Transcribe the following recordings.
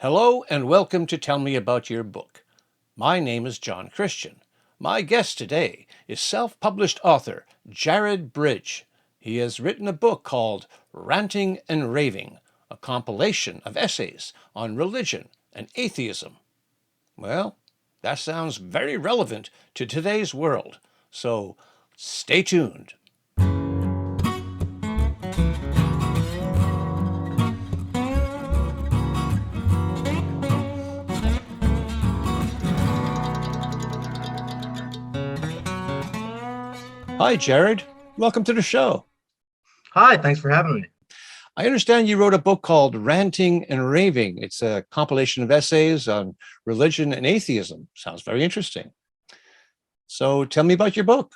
Hello and welcome to Tell Me About Your Book. My name is John Christian. My guest today is self-published author Jared Bridge. He has written a book called Ranting and Raving, a compilation of essays on religion and atheism. Well, that sounds very relevant to today's world, so stay tuned. Hi, Jared. Welcome to the show. Hi, thanks for having me. I understand you wrote a book called Ranting and Raving. It's a compilation of essays on religion and atheism. Sounds very interesting. So tell me about your book.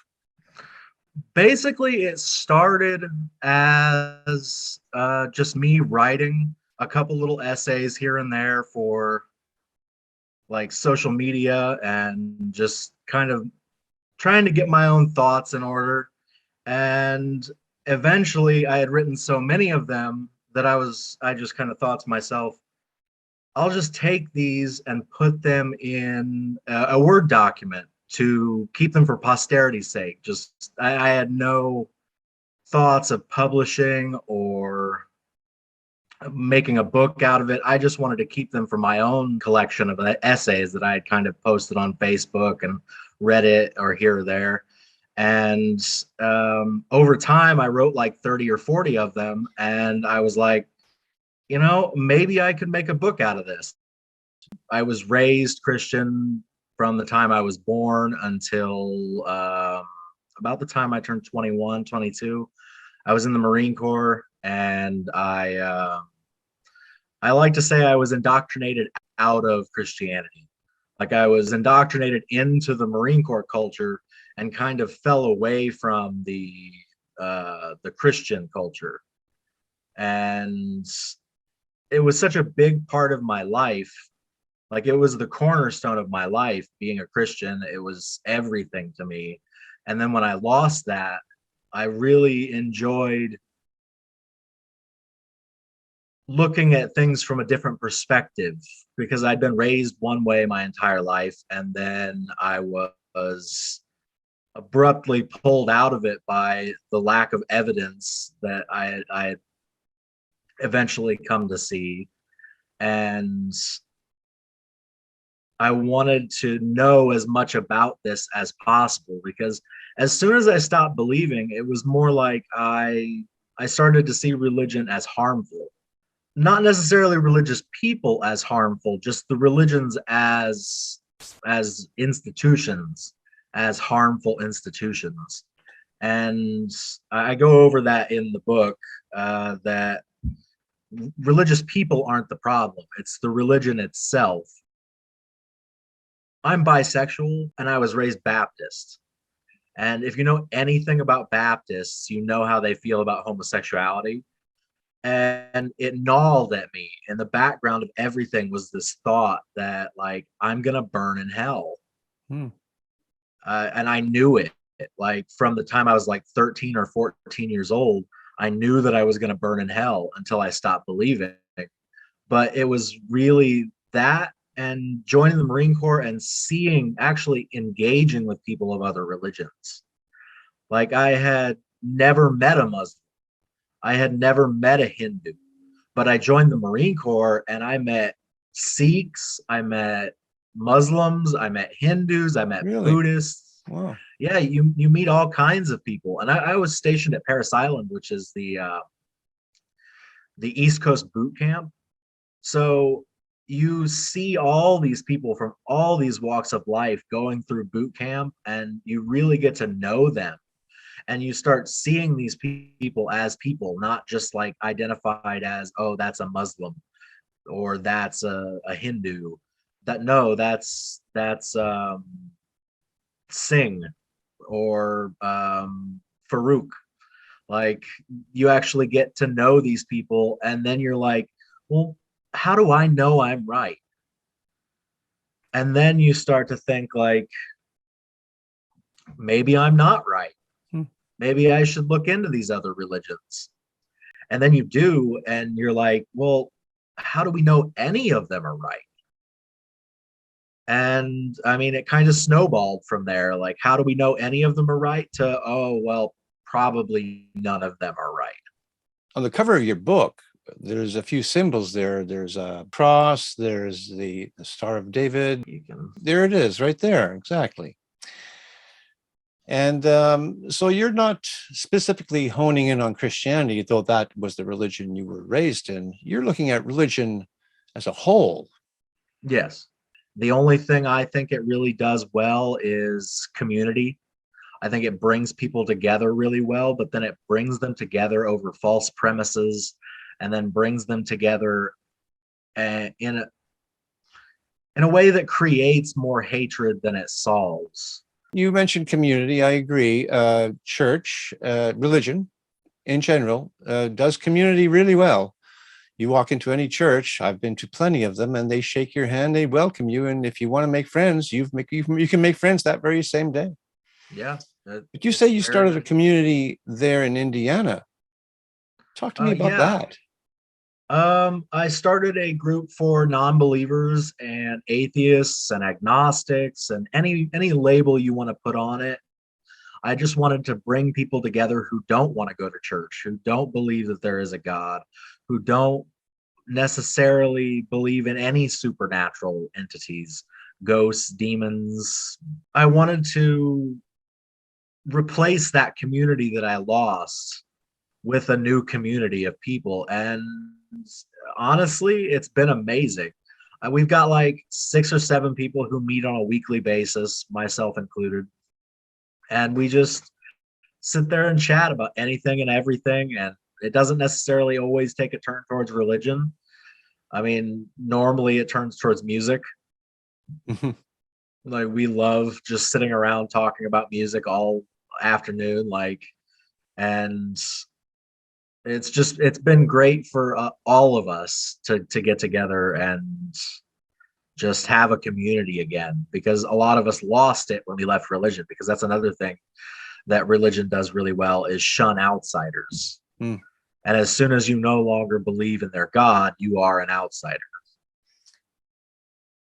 Basically, it started as just me writing a couple little essays here and there for like social media and just kind of trying to get my own thoughts in order. And eventually, I had written so many of them that I just kind of thought to myself, I'll just take these and put them in a Word document to keep them for posterity's sake. I had no thoughts of publishing or making a book out of it. I just wanted to keep them for my own collection of essays that I had kind of posted on Facebook and Reddit or here or there. And over time, I wrote like 30 or 40 of them. And I was like, maybe I could make a book out of this. I was raised Christian from the time I was born until about the time I turned 21, 22. I was in the Marine Corps, and I like to say I was indoctrinated out of Christianity. Like I was indoctrinated into the Marine Corps culture and kind of fell away from the Christian culture. And it was such a big part of my life. Like it was the cornerstone of my life, being a Christian. It was everything to me. And then when I lost that, I really enjoyed looking at things from a different perspective because I'd been raised one way my entire life. And then I was abruptly pulled out of it by the lack of evidence that I had eventually come to see. And I wanted to know as much about this as possible because as soon as I stopped believing, it was more like I started to see religion as harmful. Not necessarily religious people as harmful, just the religions as institutions, as harmful institutions. And I go over that in the book, that religious people aren't the problem. It's the religion itself. I'm bisexual and I was raised Baptist. And if you know anything about Baptists, you know how they feel about homosexuality. And it gnawed at me. In the background of everything was this thought that, like, I'm going to burn in hell. Hmm. And I knew it. Like, from the time I was like 13 or 14 years old, I knew that I was going to burn in hell until I stopped believing. But it was really that and joining the Marine Corps and actually engaging with people of other religions. Like I had never met a Muslim. I had never met a Hindu, but I joined the Marine Corps and I met Sikhs, I met Muslims, I met Hindus, I met Really? Buddhists. Wow. Yeah, you meet all kinds of people. And I was stationed at Paris Island, which is the East Coast boot camp. So you see all these people from all these walks of life going through boot camp, and you really get to know them. And you start seeing these people as people, not just like identified as, oh, that's a Muslim or that's a Hindu. That no, that's Singh or Farouk. Like you actually get to know these people, and then you're like, well, how do I know I'm right? And then you start to think like, maybe I'm not right. Hmm. Maybe I should look into these other religions. And then you do, and you're like, well, how do we know any of them are right? And I mean, it kind of snowballed from there. Like, how do we know any of them are right? To, oh, well, probably none of them are right. On the cover of your book, there's a few symbols there. There's a cross, there's the Star of David. You can, There it is, right there, exactly. And so you're not specifically honing in on Christianity, though that was the religion you were raised in. You're looking at religion as a whole. yes. The only thing I think it really does well is community. I think it brings people together really well, but then it brings them together over false premises and then brings them together in a way that creates more hatred than it solves. You mentioned community. I agree. Church, religion in general, does community really well. You walk into any church, I've been to plenty of them, and they shake your hand, they welcome you. And if you want to make friends, you can make friends that very same day. Yeah. But you say you Very started a good. community there in Indiana. Talk to me about Yeah. that. I started a group for non-believers and atheists and agnostics and any label you want to put on it. I just wanted to bring people together who don't want to go to church, who don't believe that there is a God, who don't necessarily believe in any supernatural entities, ghosts, demons. I wanted to replace that community that I lost with a new community of people. And honestly, it's been amazing. We've got like 6 or 7 people who meet on a weekly basis, myself included. And we just sit there and chat about anything and everything. And it doesn't necessarily always take a turn towards religion. I mean, normally it turns towards music. Like, we love just sitting around talking about music all afternoon. Like, and it's been great for all of us to get together and just have a community again, because a lot of us lost it when we left religion, because that's another thing that religion does really well is shun outsiders. Mm. And as soon as you no longer believe in their God, you are an outsider.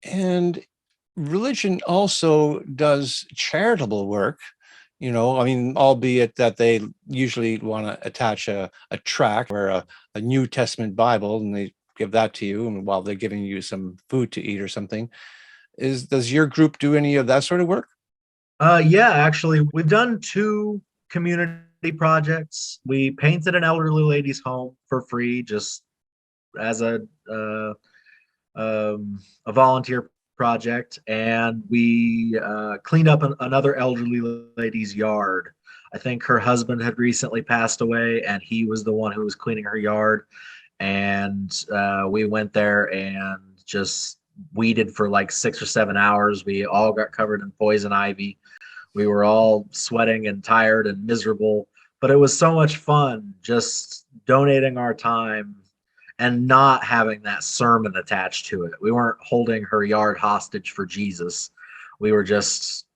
And religion also does charitable work. I mean, albeit that they usually want to attach a tract or a New Testament Bible, and they give that to you, and while they're giving you some food to eat or something. Does your group do any of that sort of work? Yeah, actually, we've done 2 community projects. We painted an elderly lady's home for free, just as a volunteer project, and we cleaned up another elderly lady's yard. I think her husband had recently passed away, and he was the one who was cleaning her yard. And we went there and just weeded for like 6 or 7 hours. We all got covered in poison ivy. We were all sweating and tired and miserable, but it was so much fun just donating our time and not having that sermon attached to it. We weren't holding her yard hostage for Jesus. We were just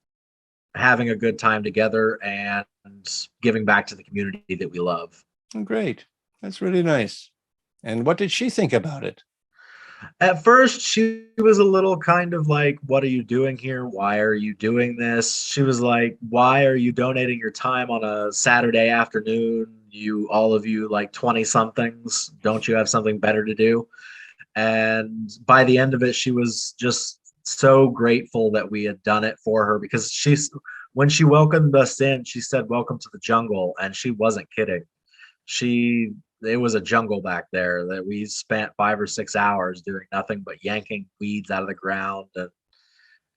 having a good time together and giving back to the community that we love. Oh, great. That's really nice. And what did she think about it? At first, she was a little kind of like, "What are you doing here? Why are you doing this?" She was like, "Why are you donating your time on a Saturday afternoon? All of you, like 20 somethings, don't you have something better to do?" And by the end of it, she was just so grateful that we had done it for her, because when she welcomed us in, she said, "Welcome to the jungle." And she wasn't kidding. She It was a jungle back there that we spent 5 or 6 hours doing nothing but yanking weeds out of the ground.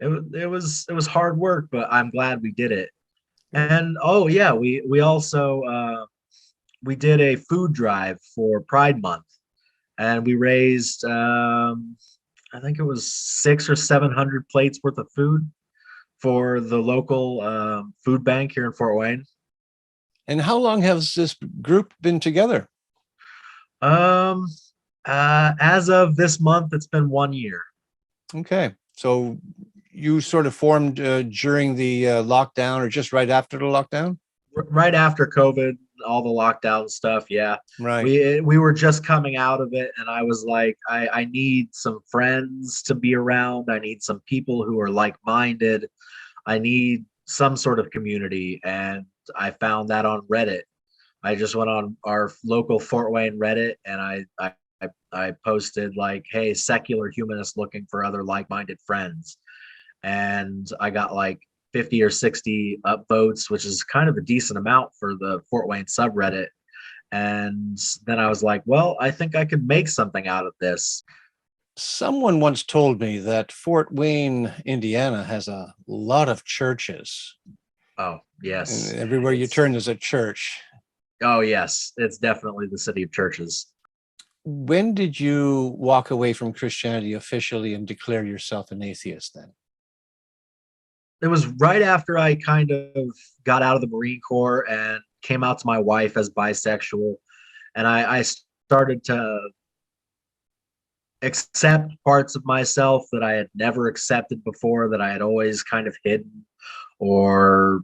And it was hard work, but I'm glad we did it. Good. And oh yeah, we also we did a food drive for Pride Month, and we raised I think it was 600 or 700 plates worth of food for the local food bank here in Fort Wayne. And how long has this group been together? Um, as of this month, it's been 1 year. Okay. So you sort of formed during the lockdown or just right after the lockdown? Right after COVID, all the lockdown stuff. Yeah, Right. we were just coming out of it, and I was like, I need some friends to be around. I need some people who are like-minded. I need some sort of community, and I found that on Reddit. I just went on our local Fort Wayne Reddit, and I posted like, "Hey, secular humanists looking for other like-minded friends," and I got like 50 or 60 upvotes, which is kind of a decent amount for the Fort Wayne subreddit. And then I was like, well, I think I could make something out of this. Someone once told me that Fort Wayne, Indiana has a lot of churches. Oh, And yes. everywhere you It's turn, there's a church. oh yes, it's definitely the city of churches. When did you walk away from Christianity officially and declare yourself an atheist then? It was right after I kind of got out of the Marine Corps and came out to my wife as bisexual, and I started to accept parts of myself that I had never accepted before, that I had always kind of hidden or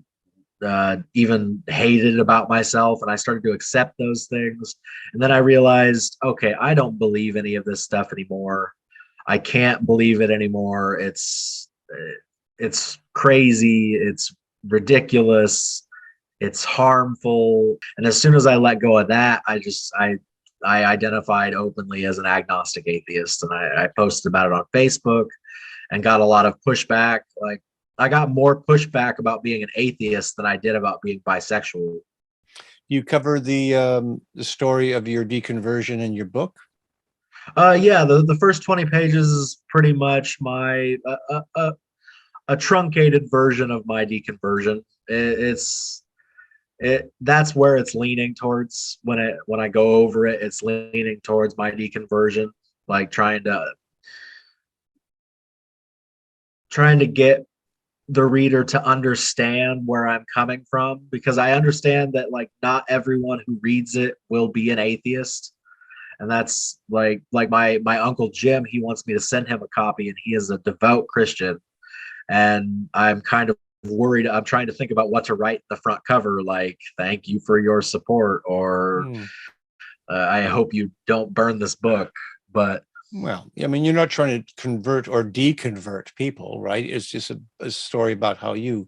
even hated about myself. And I started to accept those things. And then I realized, okay, I don't believe any of this stuff anymore. I can't believe it anymore. It's crazy. It's ridiculous. It's harmful. And as soon as I let go of that, I identified openly as an agnostic atheist, and I posted about it on Facebook and got a lot of pushback. Like, I got more pushback about being an atheist than I did about being bisexual. You cover the story of your deconversion in your book. Yeah, the first 20 pages is pretty much my a truncated version of my deconversion. It that's where it's leaning towards when I go over it. It's leaning towards my deconversion, like trying to get the reader to understand where I'm coming from, because I understand that like not everyone who reads it will be an atheist. And that's like my uncle Jim, he wants me to send him a copy, and he is a devout Christian. And I'm kind of worried. I'm trying to think about what to write the front cover, like "Thank you for your support," or Hmm. "I hope you don't burn this book." But Well, I mean, you're not trying to convert or deconvert people, right? It's just a story about how you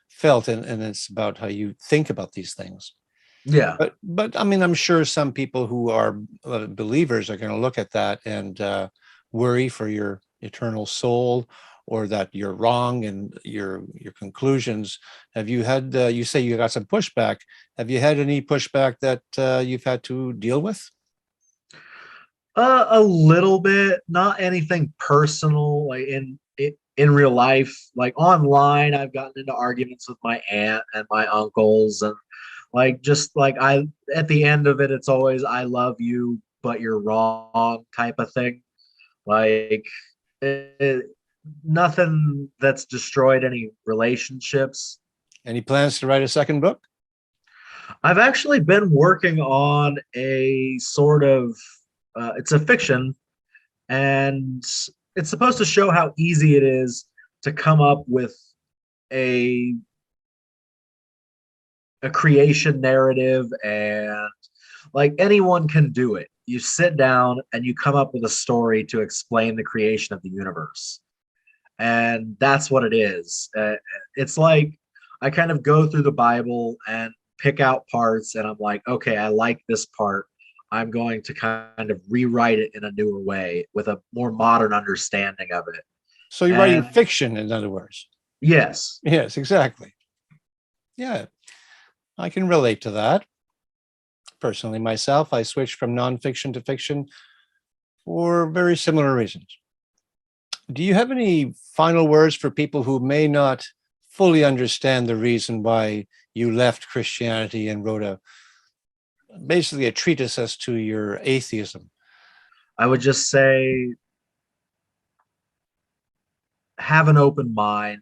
felt, and it's about how you think about these things. yeah, But I mean, I'm sure some people who are believers are going to look at that and worry for your eternal soul, or that you're wrong in your conclusions. Have you had? You say you got some pushback. Have you had any pushback that you've had to deal with? a little bit, not anything personal, like in real life. Like online, I've gotten into arguments with my aunt and my uncles, and like just like I at the end of it, it's always "I love you, but you're wrong" type of thing. Like it, nothing that's destroyed any relationships. Any plans to write a second book? I've actually been working on a sort of it's a fiction, and it's supposed to show how easy it is to come up with a a creation narrative, and like anyone can do it. You sit down and you come up with a story to explain the creation of the universe, and that's what it is. It's like I kind of go through the Bible and pick out parts, and I'm like, okay, I like this part. I'm going to kind of rewrite it in a newer way with a more modern understanding of it. So you're writing And fiction, in other words. yes, Yes, exactly. Yeah, I can relate to that. Personally, myself, I switched from nonfiction to fiction for very similar reasons. Do you have any final words for people who may not fully understand the reason why you left Christianity and wrote a basically a treatise as to your atheism? I would just say have an open mind.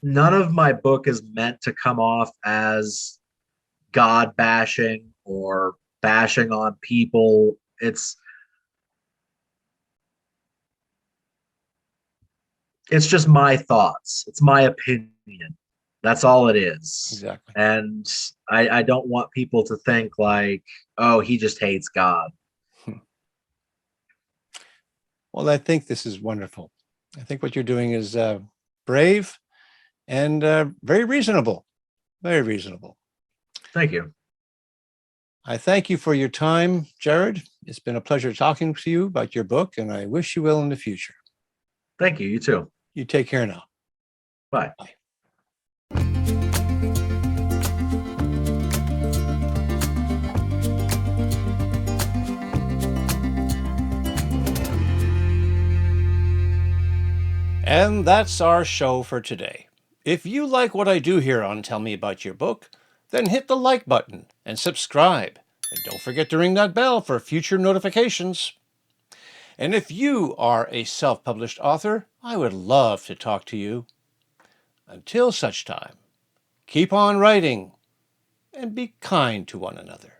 None of my book is meant to come off as God bashing or bashing on people. It's just my thoughts. It's my opinion. That's all it is. Exactly. And I don't want people to think like, oh, he just hates God. Hmm. Well, I think this is wonderful. I think what you're doing is brave and very reasonable. Very reasonable. Thank you. I thank you for your time, Jared. It's been a pleasure talking to you about your book, and I wish you well in the future. Thank you. You too. You take care now. Bye. Bye. And that's our show for today. If you like what I do here on Tell Me About Your Book, then hit the like button and subscribe. And don't forget to ring that bell for future notifications. And if you are a self-published author, I would love to talk to you. Until such time, keep on writing and be kind to one another.